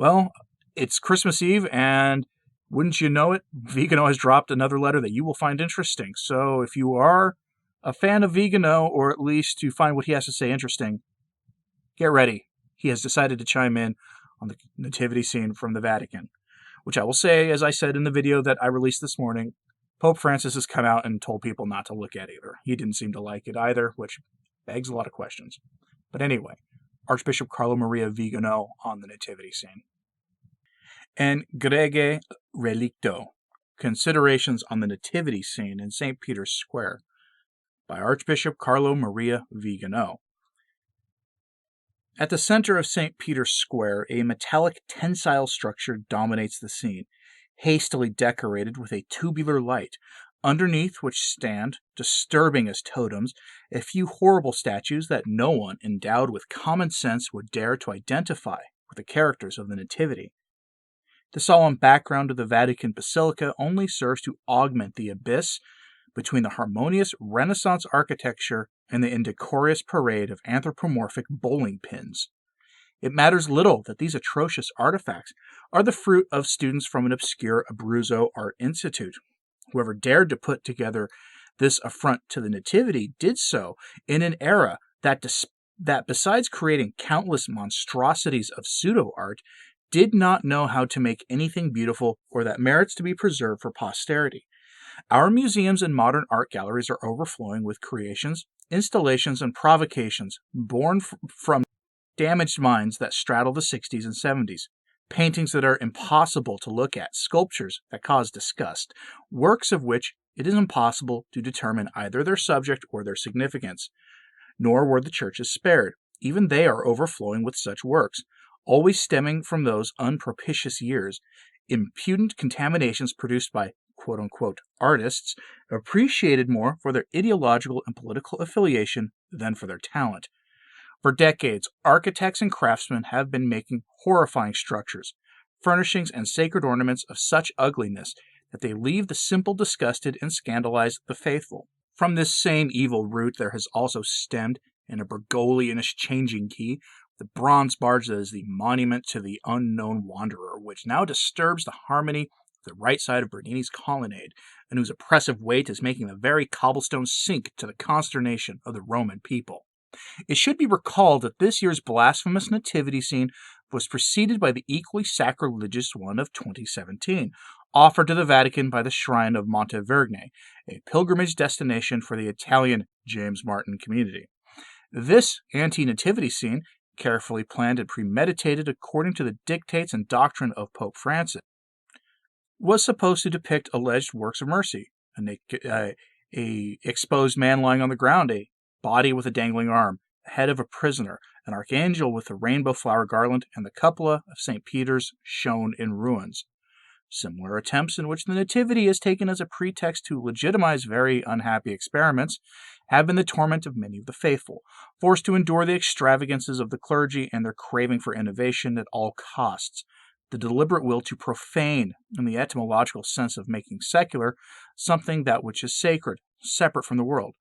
Well, it's Christmas Eve, and wouldn't you know it, Vigano has dropped another letter that you will find interesting. So if you are a fan of Vigano, or at least to find what he has to say interesting, get ready. He has decided to chime in on the nativity scene from the Vatican, which I will say, as I said in the video that I released this morning, Pope Francis has come out and told people not to look at either. He didn't seem to like it either, which begs a lot of questions. But anyway, Archbishop Carlo Maria Vigano on the nativity scene. And Grege Relicto, Considerations on the Nativity Scene in St. Peter's Square, by Archbishop Carlo Maria Vigano. At the center of St. Peter's Square, a metallic tensile structure dominates the scene, hastily decorated with a tubular light, underneath which stand, disturbing as totems, a few horrible statues that no one endowed with common sense would dare to identify with the characters of the Nativity. The solemn background of the Vatican Basilica only serves to augment the abyss between the harmonious Renaissance architecture and the indecorous parade of anthropomorphic bowling pins. It matters little that these atrocious artifacts are the fruit of students from an obscure Abruzzo art institute. Whoever dared to put together this affront to the Nativity did so in an era that besides creating countless monstrosities of pseudo-art, did not know how to make anything beautiful or that merits to be preserved for posterity. Our museums and modern art galleries are overflowing with creations, installations, and provocations born from damaged minds that straddle the 60s and 70s, paintings that are impossible to look at, sculptures that cause disgust, works of which it is impossible to determine either their subject or their significance. Nor were the churches spared. Even they are overflowing with such works, always stemming from those unpropitious years, impudent contaminations produced by quote-unquote artists, appreciated more for their ideological and political affiliation than for their talent. For decades, architects and craftsmen have been making horrifying structures, furnishings, and sacred ornaments of such ugliness that they leave the simple disgusted and scandalize the faithful. From this same evil root there has also stemmed, in a Bergoglianish changing key, the bronze barge that is the monument to the unknown wanderer, which now disturbs the harmony of the right side of Bernini's colonnade, and whose oppressive weight is making the very cobblestones sink to the consternation of the Roman people. It should be recalled that this year's blasphemous nativity scene was preceded by the equally sacrilegious one of 2017, offered to the Vatican by the Shrine of Monte Vergne, a pilgrimage destination for the Italian James Martin community. This anti-nativity scene, carefully planned and premeditated according to the dictates and doctrine of Pope Francis, was supposed to depict alleged works of mercy, a exposed man lying on the ground, a body with a dangling arm, the head of a prisoner, an archangel with a rainbow flower garland, and the cupola of St. Peter's shown in ruins. Similar attempts in which the Nativity is taken as a pretext to legitimize very unhappy experiments have been the torment of many of the faithful, forced to endure the extravagances of the clergy and their craving for innovation at all costs, the deliberate will to profane, in the etymological sense of making secular, something that which is sacred, separate from the world,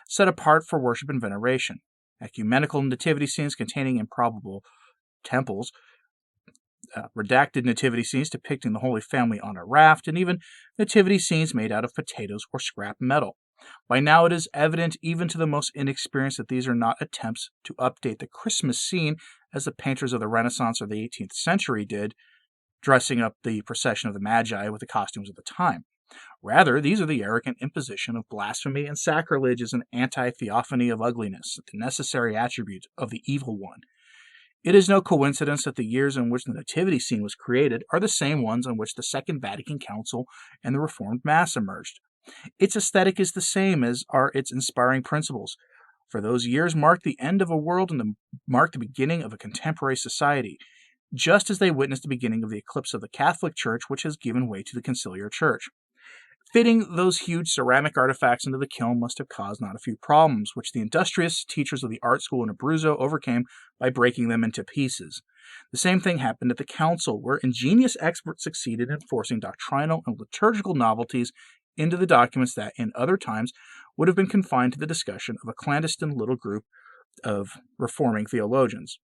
set apart for worship and veneration, ecumenical nativity scenes containing improbable temples, redacted nativity scenes depicting the Holy Family on a raft, and even nativity scenes made out of potatoes or scrap metal. By now it is evident even to the most inexperienced that these are not attempts to update the Christmas scene as the painters of the Renaissance or the 18th century did, dressing up the procession of the Magi with the costumes of the time. Rather, these are the arrogant imposition of blasphemy and sacrilege as an anti-theophany of ugliness, the necessary attribute of the evil one. It is no coincidence that the years in which the nativity scene was created are the same ones in which the Second Vatican Council and the Reformed Mass emerged. Its aesthetic is the same as are its inspiring principles, for those years marked the end of a world and marked the beginning of a contemporary society, just as they witnessed the beginning of the eclipse of the Catholic Church, which has given way to the Conciliar Church. Fitting those huge ceramic artifacts into the kiln must have caused not a few problems, which the industrious teachers of the art school in Abruzzo overcame by breaking them into pieces. The same thing happened at the council, where ingenious experts succeeded in forcing doctrinal and liturgical novelties into the documents that, in other times, would have been confined to the discussion of a clandestine little group of reforming theologians.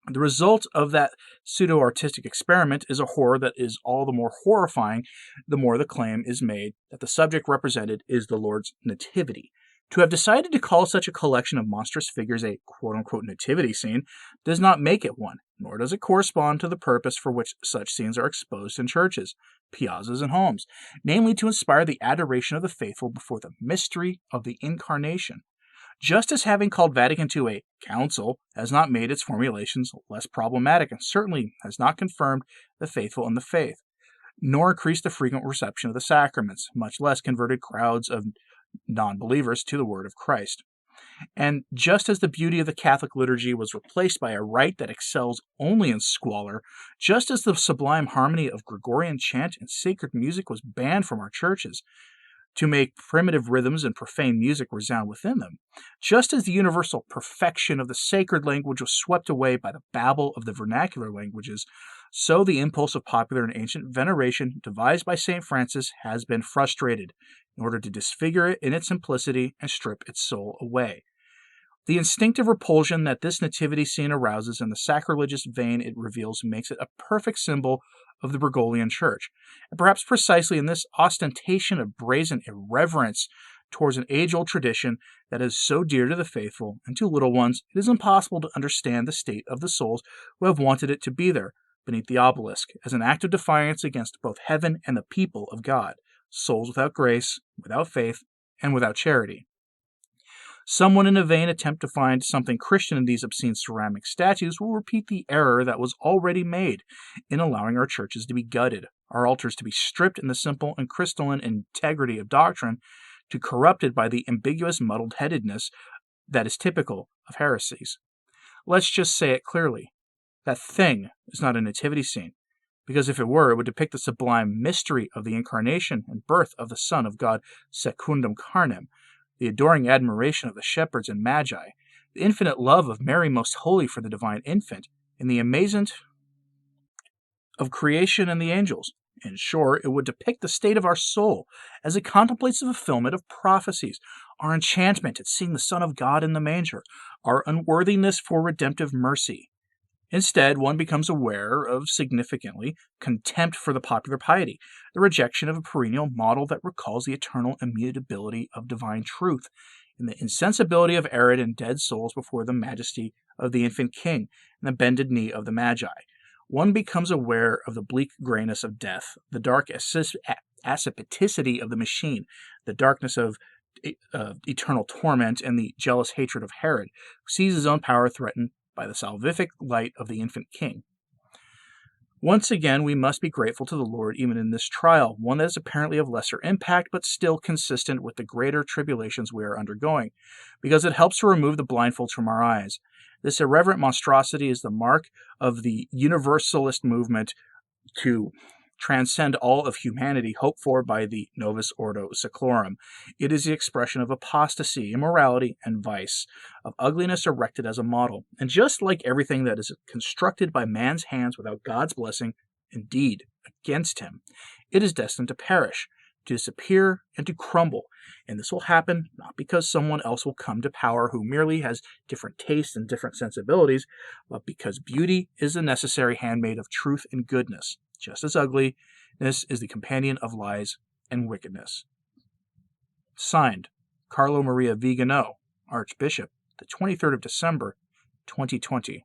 The result of that pseudo-artistic experiment is a horror that is all the more horrifying the more the claim is made that the subject represented is the Lord's nativity. To have decided to call such a collection of monstrous figures a quote-unquote nativity scene does not make it one, nor does it correspond to the purpose for which such scenes are exposed in churches, piazzas, and homes, namely to inspire the adoration of the faithful before the mystery of the Incarnation. Just as having called Vatican II a council has not made its formulations less problematic and certainly has not confirmed the faithful in the faith, nor increased the frequent reception of the sacraments, much less converted crowds of non-believers to the word of Christ. And just as the beauty of the Catholic liturgy was replaced by a rite that excels only in squalor, just as the sublime harmony of Gregorian chant and sacred music was banned from our churches, to make primitive rhythms and profane music resound within them, just as the universal perfection of the sacred language was swept away by the babble of the vernacular languages, so the impulse of popular and ancient veneration devised by St. Francis has been frustrated in order to disfigure it in its simplicity and strip its soul away. The instinctive repulsion that this nativity scene arouses and the sacrilegious vein it reveals makes it a perfect symbol of the Gregorian Church. And perhaps precisely in this ostentation of brazen irreverence towards an age-old tradition that is so dear to the faithful and to little ones, it is impossible to understand the state of the souls who have wanted it to be there, beneath the obelisk, as an act of defiance against both heaven and the people of God, souls without grace, without faith, and without charity. Someone in a vain attempt to find something Christian in these obscene ceramic statues will repeat the error that was already made in allowing our churches to be gutted, our altars to be stripped in the simple and crystalline integrity of doctrine, to corrupted by the ambiguous muddled-headedness that is typical of heresies. Let's just say it clearly. That thing is not a nativity scene, because if it were, it would depict the sublime mystery of the incarnation and birth of the Son of God secundum carnem, the adoring admiration of the shepherds and magi, the infinite love of Mary Most Holy for the divine infant, and the amazement of creation and the angels. In short, it would depict the state of our soul as it contemplates the fulfillment of prophecies, our enchantment at seeing the Son of God in the manger, our unworthiness for redemptive mercy. Instead, one becomes aware of, significantly, contempt for the popular piety, the rejection of a perennial model that recalls the eternal immutability of divine truth, and the insensibility of arid and dead souls before the majesty of the infant king and the bended knee of the magi. One becomes aware of the bleak grayness of death, the dark aspecticity of the machine, the darkness of eternal torment, and the jealous hatred of Herod, who sees his own power threatened by the salvific light of the infant king. Once again, we must be grateful to the Lord even in this trial, one that is apparently of lesser impact, but still consistent with the greater tribulations we are undergoing, because it helps to remove the blindfolds from our eyes. This irreverent monstrosity is the mark of the universalist movement to transcend all of humanity hoped for by the Novus Ordo Seclorum. It is the expression of apostasy, immorality, and vice, of ugliness erected as a model. And just like everything that is constructed by man's hands without God's blessing, indeed, against him, it is destined to perish, to disappear, and to crumble. And this will happen not because someone else will come to power who merely has different tastes and different sensibilities, but because beauty is the necessary handmaid of truth and goodness. Just as ugliness is the companion of lies and wickedness. Signed, Carlo Maria Vigano, Archbishop, the 23rd of December, 2020.